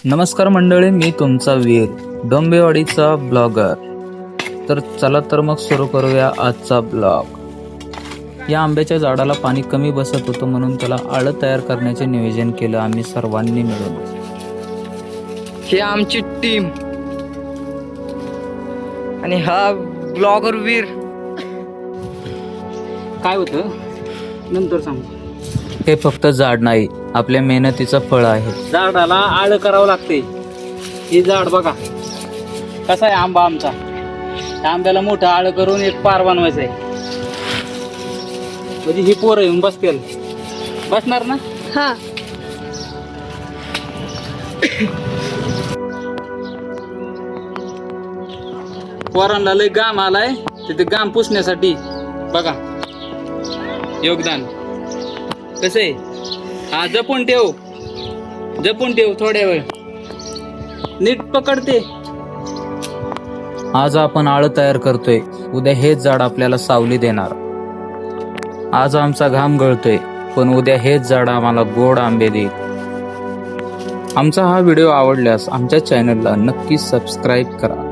नमस्कार मंडळी, मी तुमचा वीर डोंबिवलीचा ब्लॉगर. तर चला तर मग सुरू करूया आजचा ब्लॉग. या आंब्याच्या झाडाला पाणी कमी बसत होतं म्हणून त्याला आळं तयार करण्याचे नियोजन केलं आम्ही सर्वांनी मिळून. ही आमची टीम आणि हा ब्लॉगर वीर. काय होतं नंतर सांग. हे फक्त झाड नाही, आपल्या मेहनतीचं फळ आहे. झाडाला आळ करावं लागते. हे झाड बघा कसा आहे आंबा आमचा. त्या आंब्याला मोठं आळ करून एक पार बनवायचं आहे. म्हणजे ही पोरं येऊन बसतील. बसणार ना. हा पोरांना लय घाम आलाय, तिथे घाम पुसण्यासाठी बघा योगदान कसं आहे. हा जपून ठेव थोड्या वेळ. नीट पकडते. आज आपण आळं तयार करतोय, उद्या हेच झाड आपल्याला सावली देणार. आज आमचा घाम गळतोय, पण उद्या हेच झाड आम्हाला गोड आंबे देईल. आमचा हा व्हिडिओ आवडल्यास आमच्या चॅनलला नक्की सबस्क्राईब करा.